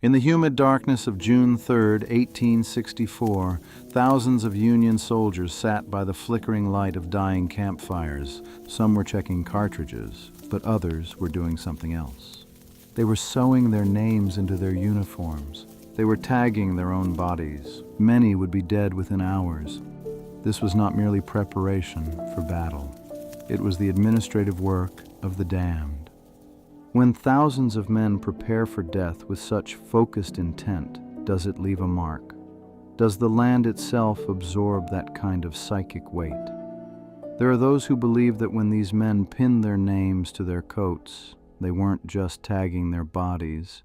In the humid darkness of June 3, 1864, thousands of Union soldiers sat by the flickering light of dying campfires. Some were checking cartridges, but others were doing something else. They were sewing their names into their uniforms. They were tagging their own bodies. Many would be dead within hours. This was not merely preparation for battle. It was the administrative work of the damned. When thousands of men prepare for death with such focused intent, does it leave a mark? Does the land itself absorb that kind of psychic weight? There are those who believe that when these men pinned their names to their coats, they weren't just tagging their bodies,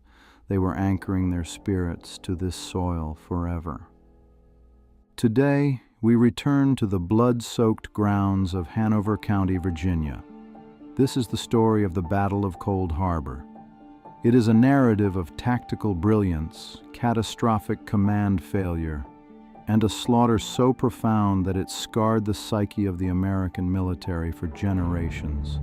they were anchoring their spirits to this soil forever. Today, we return to the blood-soaked grounds of Hanover County, Virginia. This is the story of the Battle of Cold Harbor. It is a narrative of tactical brilliance, catastrophic command failure, and a slaughter so profound that it scarred the psyche of the American military for generations.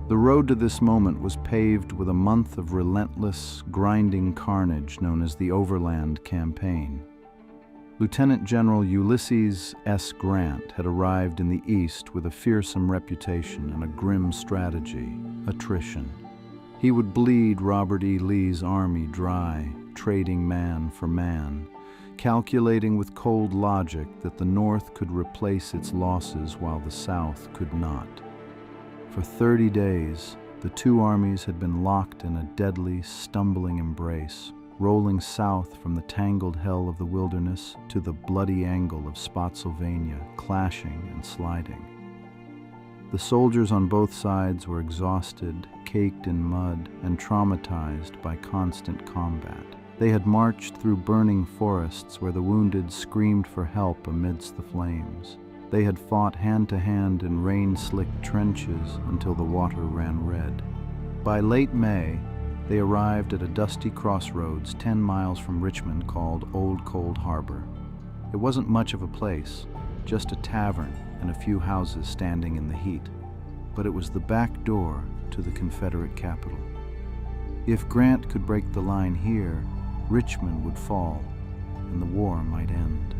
The road to this moment was paved with a month of relentless, grinding carnage known as the Overland Campaign. Lieutenant General Ulysses S. Grant had arrived in the East with a fearsome reputation and a grim strategy: attrition. He would bleed Robert E. Lee's army dry, trading man for man, calculating with cold logic that the North could replace its losses while the South could not. For 30 days, the two armies had been locked in a deadly, stumbling embrace, rolling south from the tangled hell of the wilderness to the bloody angle of Spotsylvania, clashing and sliding. The soldiers on both sides were exhausted, caked in mud, and traumatized by constant combat. They had marched through burning forests where the wounded screamed for help amidst the flames. They had fought hand-to-hand in rain-slicked trenches until the water ran red. By late May, they arrived at a dusty crossroads 10 miles from Richmond called Old Cold Harbor. It wasn't much of a place, just a tavern and a few houses standing in the heat, but it was the back door to the Confederate capital. If Grant could break the line here, Richmond would fall, and the war might end.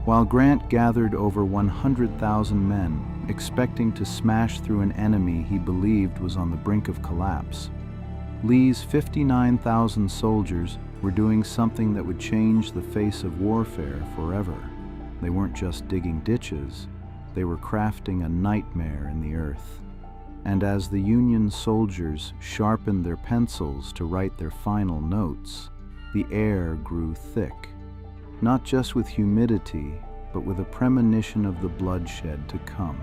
While Grant gathered over 100,000 men, expecting to smash through an enemy he believed was on the brink of collapse, Lee's 59,000 soldiers were doing something that would change the face of warfare forever. They weren't just digging ditches, they were crafting a nightmare in the earth. And as the Union soldiers sharpened their pencils to write their final notes, the air grew thick, not just with humidity, but with a premonition of the bloodshed to come.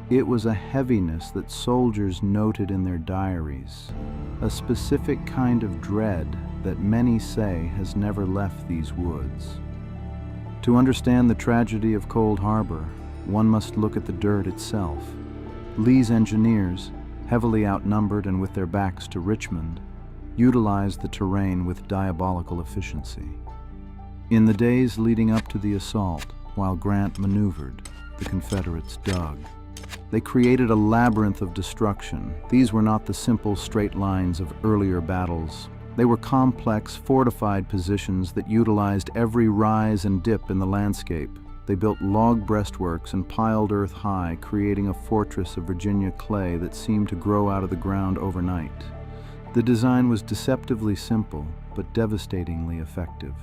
It was a heaviness that soldiers noted in their diaries, a specific kind of dread that many say has never left these woods. To understand the tragedy of Cold Harbor, one must look at the dirt itself. Lee's engineers, heavily outnumbered and with their backs to Richmond, utilized the terrain with diabolical efficiency. In the days leading up to the assault, while Grant maneuvered, the Confederates dug. They created a labyrinth of destruction. These were not the simple straight lines of earlier battles. They were complex, fortified positions that utilized every rise and dip in the landscape. They built log breastworks and piled earth high, creating a fortress of Virginia clay that seemed to grow out of the ground overnight. The design was deceptively simple, but devastatingly effective.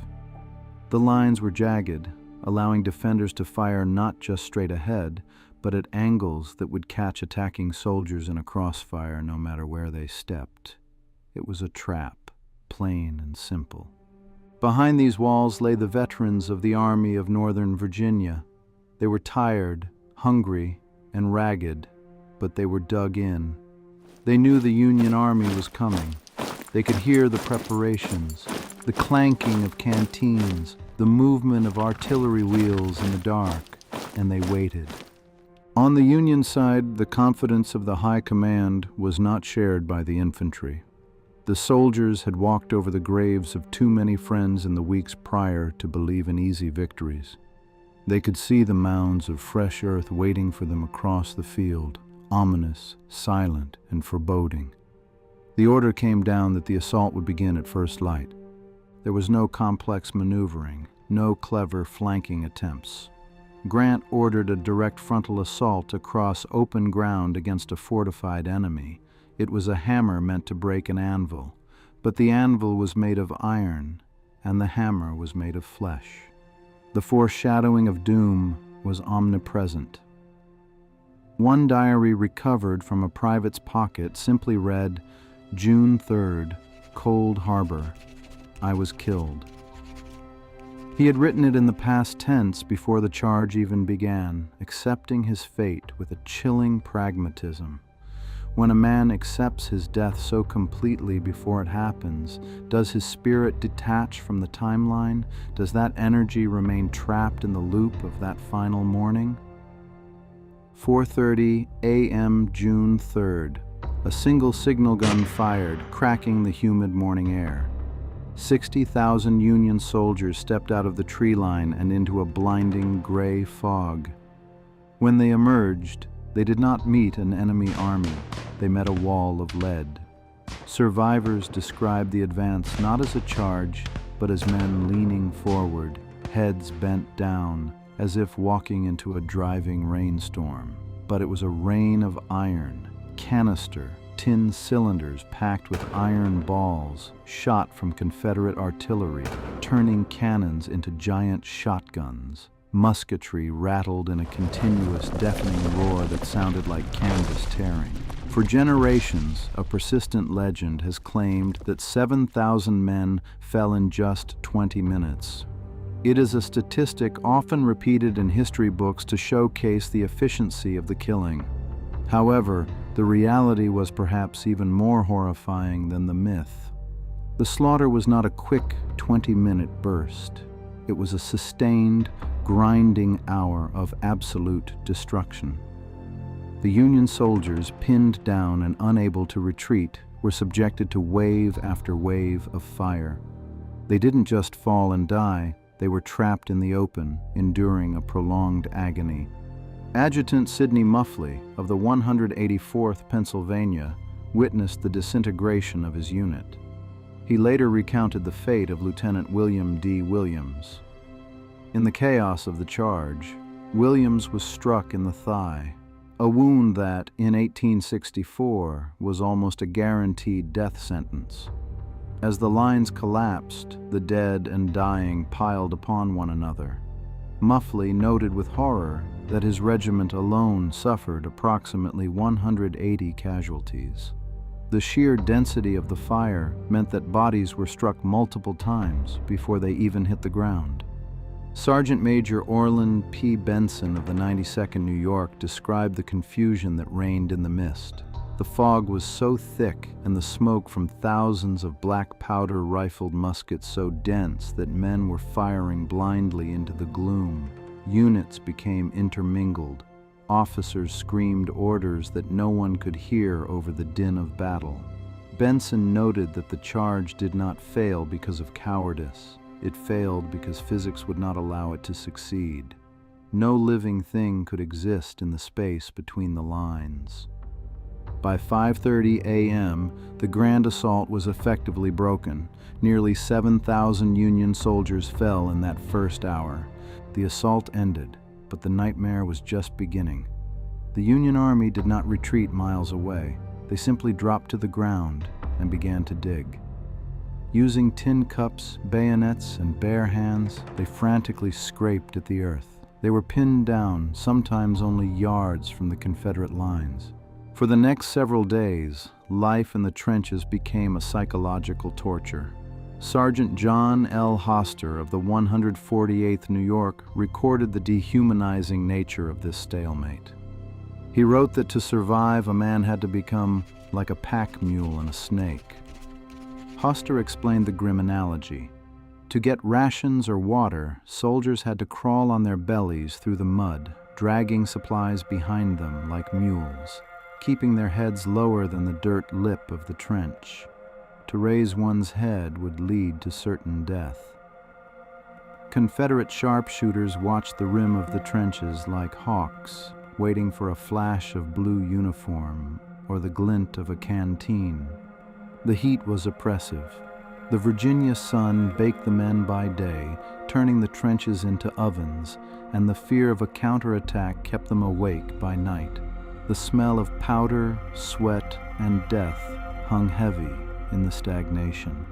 The lines were jagged, allowing defenders to fire not just straight ahead, but at angles that would catch attacking soldiers in a crossfire no matter where they stepped. It was a trap, plain and simple. Behind these walls lay the veterans of the Army of Northern Virginia. They were tired, hungry, and ragged, but they were dug in. They knew the Union Army was coming. They could hear the preparations, the clanking of canteens, the movement of artillery wheels in the dark, and they waited. On the Union side, the confidence of the high command was not shared by the infantry. The soldiers had walked over the graves of too many friends in the weeks prior to believe in easy victories. They could see the mounds of fresh earth waiting for them across the field, ominous, silent, and foreboding. The order came down that the assault would begin at first light. There was no complex maneuvering, no clever flanking attempts. Grant ordered a direct frontal assault across open ground against a fortified enemy. It was a hammer meant to break an anvil, but the anvil was made of iron, and the hammer was made of flesh. The foreshadowing of doom was omnipresent. One diary recovered from a private's pocket simply read, "June 3rd, Cold Harbor. I was killed." He had written it in the past tense before the charge even began, accepting his fate with a chilling pragmatism. When a man accepts his death so completely before it happens, does his spirit detach from the timeline? Does that energy remain trapped in the loop of that final morning? 4:30 a.m. June 3rd. A single signal gun fired, cracking the humid morning air. 60,000 Union soldiers stepped out of the tree line and into a blinding gray fog. When they emerged, they did not meet an enemy army. They met a wall of lead. Survivors described the advance not as a charge, but as men leaning forward, heads bent down, as if walking into a driving rainstorm. But it was a rain of iron, canister, tin cylinders packed with iron balls, shot from Confederate artillery, turning cannons into giant shotguns. Musketry rattled in a continuous, deafening roar that sounded like canvas tearing. For generations, a persistent legend has claimed that 7,000 men fell in just 20 minutes. It is a statistic often repeated in history books to showcase the efficiency of the killing. However, the reality was perhaps even more horrifying than the myth. The slaughter was not a quick 20-minute burst. It was a sustained, grinding hour of absolute destruction. The Union soldiers, pinned down and unable to retreat, were subjected to wave after wave of fire. They didn't just fall and die, they were trapped in the open, enduring a prolonged agony. Adjutant Sidney Muffley of the 184th Pennsylvania witnessed the disintegration of his unit. He later recounted the fate of Lieutenant William D. Williams. In the chaos of the charge, Williams was struck in the thigh, a wound that, in 1864, was almost a guaranteed death sentence. As the lines collapsed, the dead and dying piled upon one another. Muffley noted with horror that his regiment alone suffered approximately 180 casualties. The sheer density of the fire meant that bodies were struck multiple times before they even hit the ground. Sergeant Major Overland P. Benson of the 92nd New York described the confusion that reigned in the mist. The fog was so thick and the smoke from thousands of black powder rifled muskets so dense that men were firing blindly into the gloom. Units became intermingled. Officers screamed orders that no one could hear over the din of battle. Benson noted that the charge did not fail because of cowardice. It failed because physics would not allow it to succeed. No living thing could exist in the space between the lines. By 5:30 a.m., the grand assault was effectively broken. Nearly 7,000 Union soldiers fell in that first hour. The assault ended, but the nightmare was just beginning. The Union Army did not retreat miles away. They simply dropped to the ground and began to dig. Using tin cups, bayonets, and bare hands, they frantically scraped at the earth. They were pinned down, sometimes only yards from the Confederate lines. For the next several days, life in the trenches became a psychological torture. Sergeant John L. Hoster of the 148th New York recorded the dehumanizing nature of this stalemate. He wrote that to survive, a man had to become like a pack mule and a snake. Hoster explained the grim analogy. To get rations or water, soldiers had to crawl on their bellies through the mud, dragging supplies behind them like mules, keeping their heads lower than the dirt lip of the trench. To raise one's head would lead to certain death. Confederate sharpshooters watched the rim of the trenches like hawks, waiting for a flash of blue uniform or the glint of a canteen. The heat was oppressive. The Virginia sun baked the men by day, turning the trenches into ovens, and the fear of a counterattack kept them awake by night. The smell of powder, sweat, and death hung heavy in the stagnation.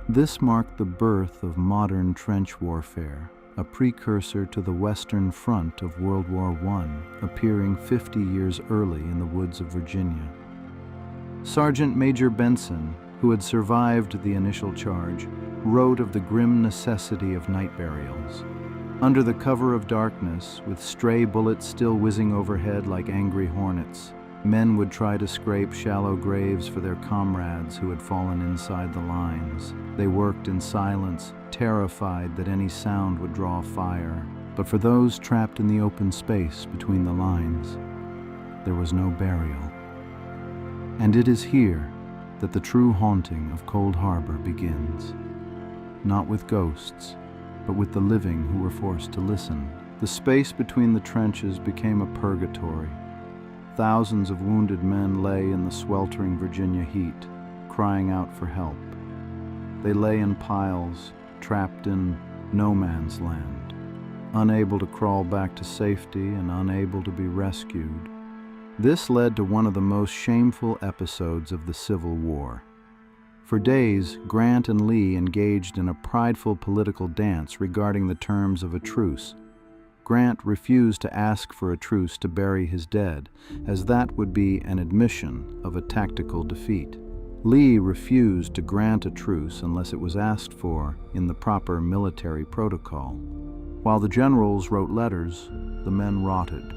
This marked the birth of modern trench warfare, a precursor to the Western Front of World War I, appearing 50 years early in the woods of Virginia. Sergeant Major Benson, who had survived the initial charge, wrote of the grim necessity of night burials. Under the cover of darkness, with stray bullets still whizzing overhead like angry hornets, men would try to scrape shallow graves for their comrades who had fallen inside the lines. They worked in silence, terrified that any sound would draw fire. But for those trapped in the open space between the lines, there was no burial. And it is here that the true haunting of Cold Harbor begins. Not with ghosts, but with the living who were forced to listen. The space between the trenches became a purgatory. Thousands of wounded men lay in the sweltering Virginia heat, crying out for help. They lay in piles, trapped in no man's land, unable to crawl back to safety and unable to be rescued. This led to one of the most shameful episodes of the Civil War. For days, Grant and Lee engaged in a prideful political dance regarding the terms of a truce. Grant refused to ask for a truce to bury his dead, as that would be an admission of a tactical defeat. Lee refused to grant a truce unless it was asked for in the proper military protocol. While the generals wrote letters, the men rotted.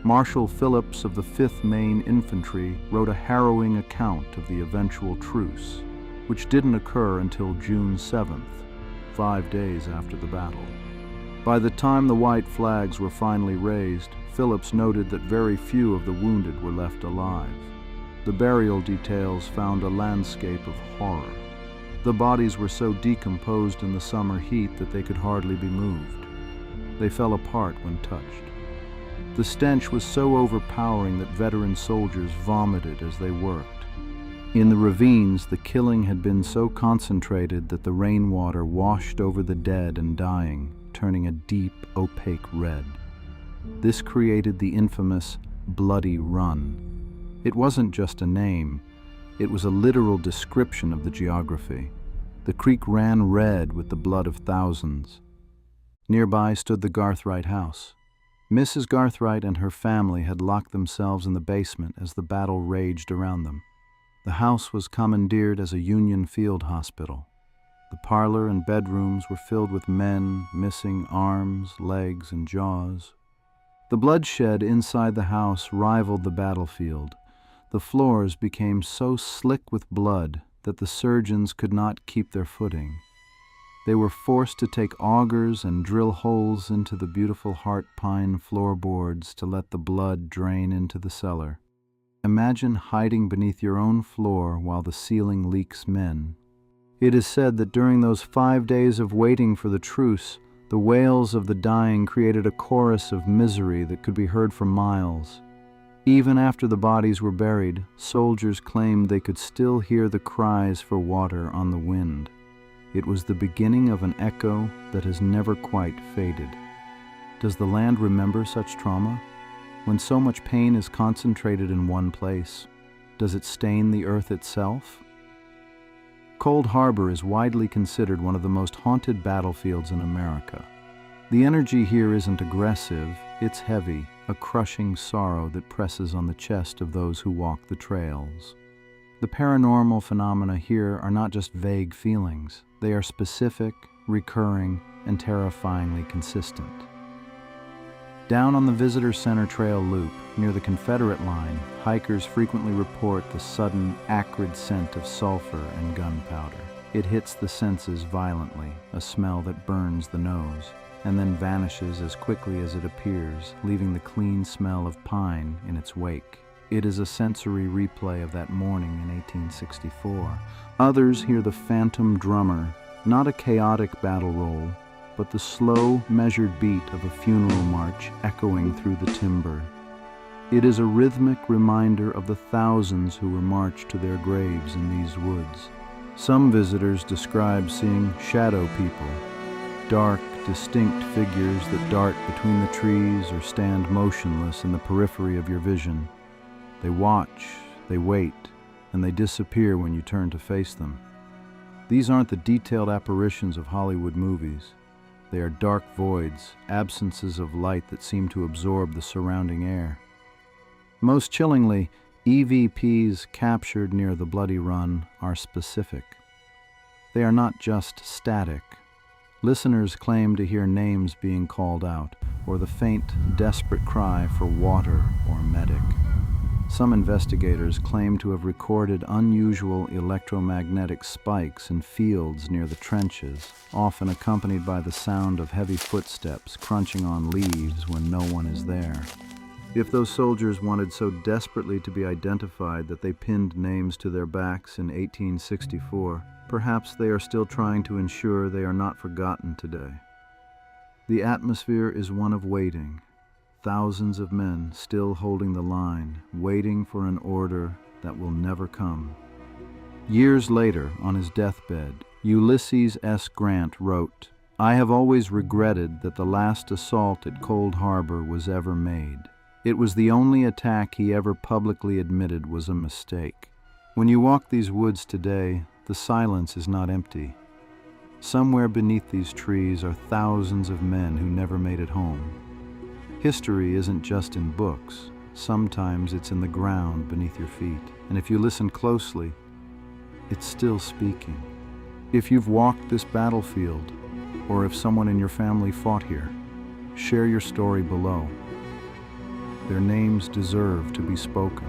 Marshal Phillips of the 5th Maine Infantry wrote a harrowing account of the eventual truce, which didn't occur until June 7th, 5 days after the battle. By the time the white flags were finally raised, Phillips noted that very few of the wounded were left alive. The burial details found a landscape of horror. The bodies were so decomposed in the summer heat that they could hardly be moved. They fell apart when touched. The stench was so overpowering that veteran soldiers vomited as they worked. In the ravines, the killing had been so concentrated that the rainwater washed over the dead and dying, turning a deep, opaque red. This created the infamous Bloody Run. It wasn't just a name, it was a literal description of the geography. The creek ran red with the blood of thousands. Nearby stood the Garthright House. Mrs. Garthright and her family had locked themselves in the basement as the battle raged around them. The house was commandeered as a Union field hospital. The parlor and bedrooms were filled with men missing arms, legs, and jaws. The bloodshed inside the house rivaled the battlefield. The floors became so slick with blood that the surgeons could not keep their footing. They were forced to take augers and drill holes into the beautiful heart pine floorboards to let the blood drain into the cellar. Imagine hiding beneath your own floor while the ceiling leaks men. It is said that during those 5 days of waiting for the truce, the wails of the dying created a chorus of misery that could be heard for miles. Even after the bodies were buried, soldiers claimed they could still hear the cries for water on the wind. It was the beginning of an echo that has never quite faded. Does the land remember such trauma? When so much pain is concentrated in one place, does it stain the earth itself? Cold Harbor is widely considered one of the most haunted battlefields in America. The energy here isn't aggressive, it's heavy, a crushing sorrow that presses on the chest of those who walk the trails. The paranormal phenomena here are not just vague feelings. They are specific, recurring, and terrifyingly consistent. Down on the Visitor Center Trail loop, near the Confederate line, hikers frequently report the sudden, acrid scent of sulfur and gunpowder. It hits the senses violently, a smell that burns the nose, and then vanishes as quickly as it appears, leaving the clean smell of pine in its wake. It is a sensory replay of that morning in 1864. Others hear the phantom drummer, not a chaotic battle roll, but the slow, measured beat of a funeral march echoing through the timber. It is a rhythmic reminder of the thousands who were marched to their graves in these woods. Some visitors describe seeing shadow people, dark, distinct figures that dart between the trees or stand motionless in the periphery of your vision. They watch, they wait, and they disappear when you turn to face them. These aren't the detailed apparitions of Hollywood movies. They are dark voids, absences of light that seem to absorb the surrounding air. Most chillingly, EVPs captured near the Bloody Run are specific. They are not just static. Listeners claim to hear names being called out, or the faint, desperate cry for water or medic. Some investigators claim to have recorded unusual electromagnetic spikes in fields near the trenches, often accompanied by the sound of heavy footsteps crunching on leaves when no one is there. If those soldiers wanted so desperately to be identified that they pinned names to their backs in 1864, perhaps they are still trying to ensure they are not forgotten today. The atmosphere is one of waiting. Thousands of men still holding the line, waiting for an order that will never come. Years later, on his deathbed, Ulysses S. Grant wrote, "I have always regretted that the last assault at Cold Harbor was ever made. It was the only attack he ever publicly admitted was a mistake." When you walk these woods today, the silence is not empty. Somewhere beneath these trees are thousands of men who never made it home. History isn't just in books. Sometimes it's in the ground beneath your feet. And if you listen closely, it's still speaking. If you've walked this battlefield, or if someone in your family fought here, share your story below. Their names deserve to be spoken.